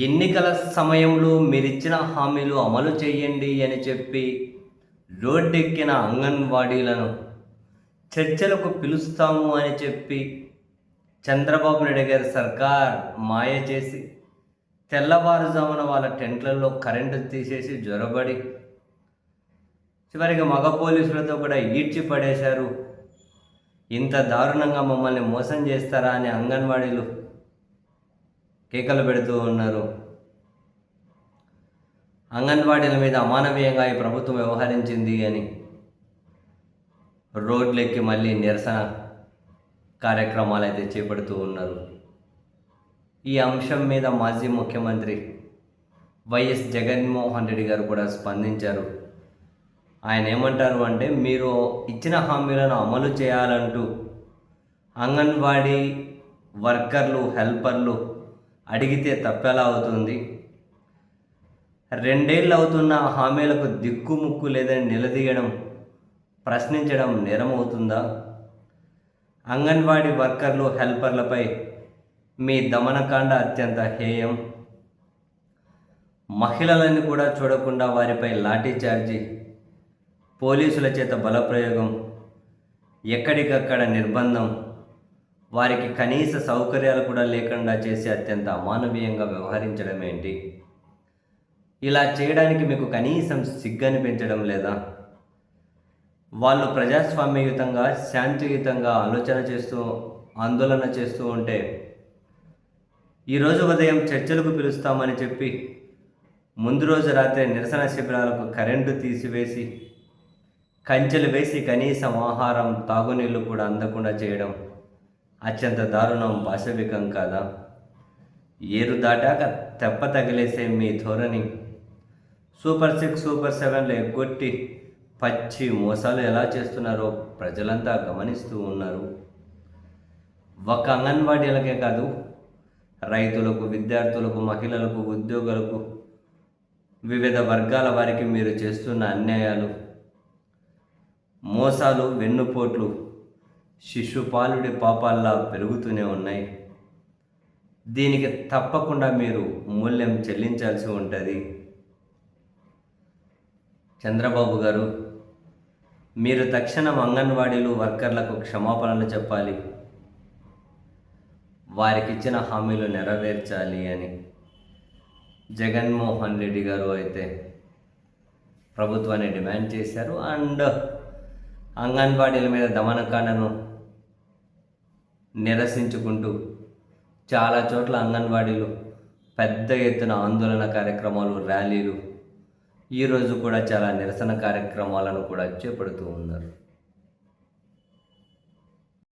ఎన్నికల సమయంలో మీరిచ్చిన హామీలు అమలు చేయండి అని చెప్పి రోడ్డెక్కిన అంగన్వాడీలను చర్చలకు పిలుస్తాము అని చెప్పి చంద్రబాబు నాయుడు గారి సర్కార్ మాయ చేసి తెల్లవారుజామున వాళ్ళ టెంట్లలో కరెంటు తీసేసి జ్వరబడి చివరికి మగ పోలీసులతో కూడా ఈడ్చి పడేశారు. ఇంత దారుణంగా మమ్మల్ని మోసం చేస్తారా అని అంగన్వాడీలు కేకలు పెడుతూ ఉన్నారు. అంగన్వాడీల మీద అమానవీయంగా ఈ ప్రభుత్వం వ్యవహరించింది అని రోడ్లెక్కి మళ్ళీ నిరసన కార్యక్రమాలు అయితే చేపడుతూ ఉన్నారు. ఈ అంశం మీద మాజీ ముఖ్యమంత్రి వైఎస్ జగన్మోహన్ రెడ్డి గారు కూడా స్పందించారు. ఆయన ఏమంటారు అంటే, మీరు ఇచ్చిన హామీలను అమలు చేయాలంటూ అంగన్వాడీ వర్కర్లు, హెల్పర్లు అడిగితే తప్పెలా అవుతుంది? 2 ఏళ్ళు అవుతున్న హామీలకు దిక్కుముక్కు లేదని నిలదీయడం, ప్రశ్నించడం నేరమవుతుందా? అంగన్వాడీ వర్కర్లు, హెల్పర్లపై మీ దమనకాండ అత్యంత హేయం. మహిళలను కూడా చూడకుండా వారిపై లాఠీచార్జీ, పోలీసుల చేత బలప్రయోగం, ఎక్కడికక్కడ నిర్బంధం, వారికి కనీస సౌకర్యాలు కూడా లేకుండా చేసి అత్యంత అమానవీయంగా వ్యవహరించడం ఏంటి? ఇలా చేయడానికి మీకు కనీసం సిగ్గనిపించడం లేదా? వాళ్ళు ప్రజాస్వామ్యయుతంగా, శాంతియుతంగా ఆందోళన చేస్తూ ఉంటే ఈరోజు ఉదయం చర్చలకు పిలుస్తామని చెప్పి ముందు రోజు రాత్రి నిరసన శిబిరాలకు కరెంటు తీసివేసి కంచెలు వేసి కనీసం ఆహారం, తాగునీళ్ళు కూడా అందకుండా చేయడం అత్యంత దారుణం, పాశవికం కాదా? ఏరు దాటాక తెప్ప తగిలేసే మీ ధోరణి సూపర్ 6, సూపర్ 7లు ఎగ్గొట్టి పచ్చి మోసాలు ఎలా చేస్తున్నారో ప్రజలంతా గమనిస్తూ ఉన్నారు. ఒక్క అంగన్వాడీలకే కాదు, రైతులకు, విద్యార్థులకు, మహిళలకు, ఉద్యోగులకు, వివిధ వర్గాల వారికి మీరు చేస్తున్న అన్యాయాలు, మోసాలు, వెన్నుపోట్లు శిశుపాలుడి పాపాల్లా పెరుగుతూనే ఉన్నాయి. దీనికి తప్పకుండా మీరు మూల్యం చెల్లించాల్సి ఉంటుంది. చంద్రబాబు గారు, మీరు తక్షణం అంగన్వాడీలు, వర్కర్లకు క్షమాపణలు చెప్పాలి, వారికి ఇచ్చిన హామీలు నెరవేర్చాలి అని జగన్మోహన్ రెడ్డి గారు అయితే ప్రభుత్వాన్ని డిమాండ్ చేశారు. అండ్ అంగన్వాడీల మీద దమనకాండను నిరసించుకుంటూ చాలా చోట్ల అంగన్వాడీలు పెద్ద ఎత్తున ఆందోళన కార్యక్రమాలు, ర్యాలీలు, ఈరోజు కూడా చాలా నిరసన కార్యక్రమాలను కూడా చేపడుతూ ఉన్నారు.